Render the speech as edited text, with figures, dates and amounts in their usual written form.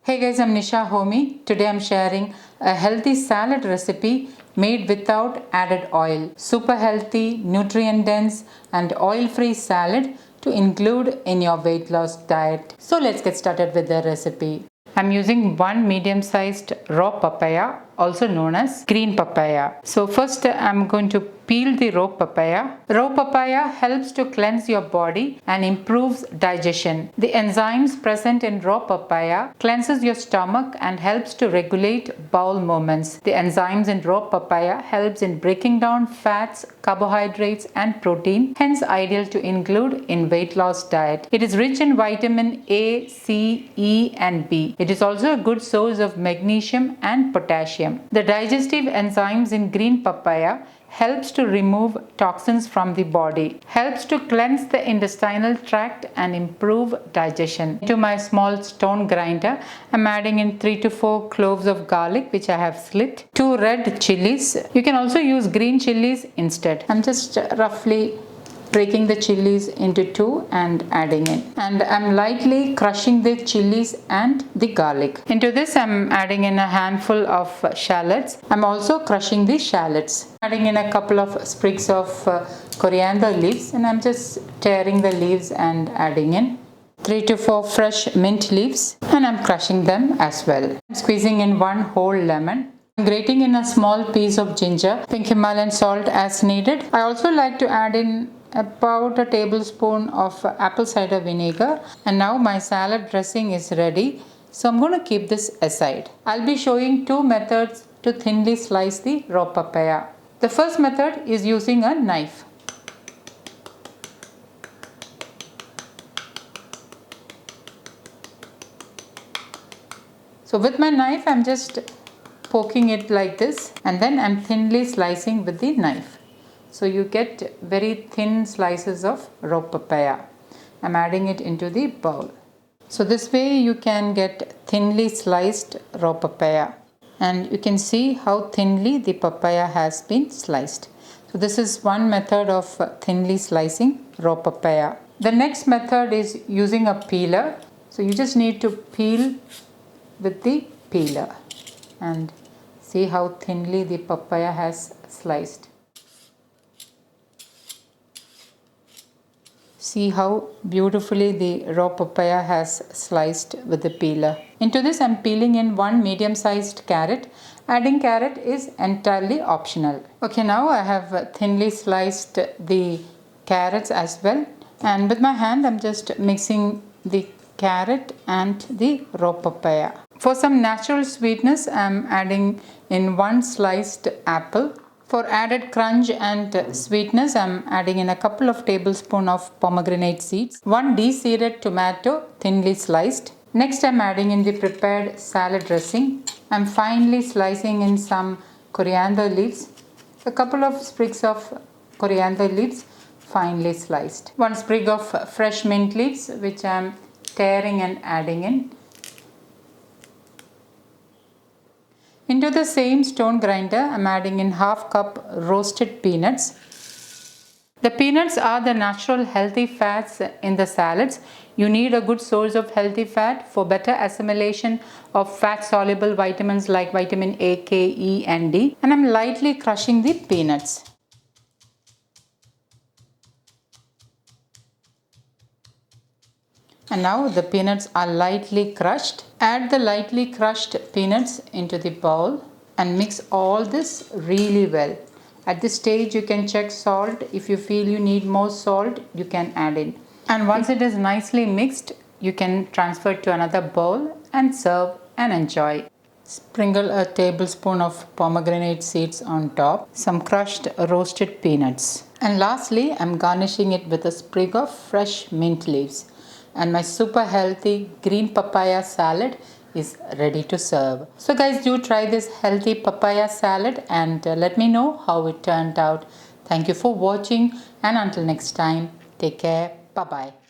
Hey guys, I'm Nisa Homey. Today I'm sharing a healthy salad recipe made without added oil. Super healthy, nutrient dense and oil-free salad to include in your weight loss diet. So let's get started with the recipe. I'm using one medium-sized raw papaya, also known as green papaya. So first I'm going to peel the raw papaya. Raw papaya helps to cleanse your body and improves digestion. The enzymes present in raw papaya cleanses your stomach and helps to regulate bowel movements. The enzymes in raw papaya helps in breaking down fats, carbohydrates and protein, hence ideal to include in weight loss diet. It is rich in vitamin A, C, E and B. It is also a good source of magnesium and potassium. The digestive enzymes in green papaya helps to remove toxins from the body, helps to cleanse the intestinal tract and improve digestion. Into my small stone grinder, I'm adding in 3 to 4 cloves of garlic which I have slit, 2 red chilies. You can also use green chilies instead. I'm just roughly breaking the chilies into 2 and adding in. And I'm lightly crushing the chilies and the garlic. Into this I'm adding in a handful of shallots. I'm also crushing the shallots. Adding in a couple of sprigs of coriander leaves, and I'm just tearing the leaves and adding in 3 to 4 fresh mint leaves, and I'm crushing them as well. I'm squeezing in 1 whole lemon. I'm grating in a small piece of ginger, pink Himalayan salt as needed. I also like to add in about a tablespoon of apple cider vinegar, and now my salad dressing is ready. So I'm going to keep this aside. I'll be showing 2 methods to thinly slice the raw papaya. The first method is using a knife. So with my knife I'm just poking it like this, and then I'm thinly slicing with the knife. So you get very thin slices of raw papaya. I'm adding it into the bowl. So this way you can get thinly sliced raw papaya. And you can see how thinly the papaya has been sliced. So this is one method of thinly slicing raw papaya. The next method is using a peeler. So you just need to peel with the peeler and see how thinly the papaya has sliced. See how beautifully the raw papaya has sliced with the peeler. Into this I'm peeling in 1 medium-sized carrot. Adding carrot is entirely optional. Okay, now I have thinly sliced the carrots as well, and with my hand I'm just mixing the carrot and the raw papaya. For some natural sweetness I'm adding in 1 sliced apple. For added crunch and sweetness, I'm adding in a couple of tablespoons of pomegranate seeds, 1 deseeded tomato thinly sliced. Next, I'm adding in the prepared salad dressing. I'm finely slicing in some coriander leaves, a couple of sprigs of coriander leaves finely sliced, 1 sprig of fresh mint leaves which I'm tearing and adding in. Into the same stone grinder, I'm adding in half cup roasted peanuts. The peanuts are the natural healthy fats in the salads. You need a good source of healthy fat for better assimilation of fat-soluble vitamins like vitamin A, K, E and D. And I'm lightly crushing the peanuts. And now the peanuts are lightly crushed. Add the lightly crushed peanuts into the bowl and mix all this really well. At this stage you can check salt. If you feel you need more salt, you can add in. And once it is nicely mixed, you can transfer it to another bowl and serve and enjoy. Sprinkle a tablespoon of pomegranate seeds on top, some crushed roasted peanuts. And lastly, I'm garnishing it with a sprig of fresh mint leaves. And my super healthy green papaya salad is ready to serve. So guys, do try this healthy papaya salad and let me know how it turned out. Thank you for watching, and until next time, take care. Bye bye.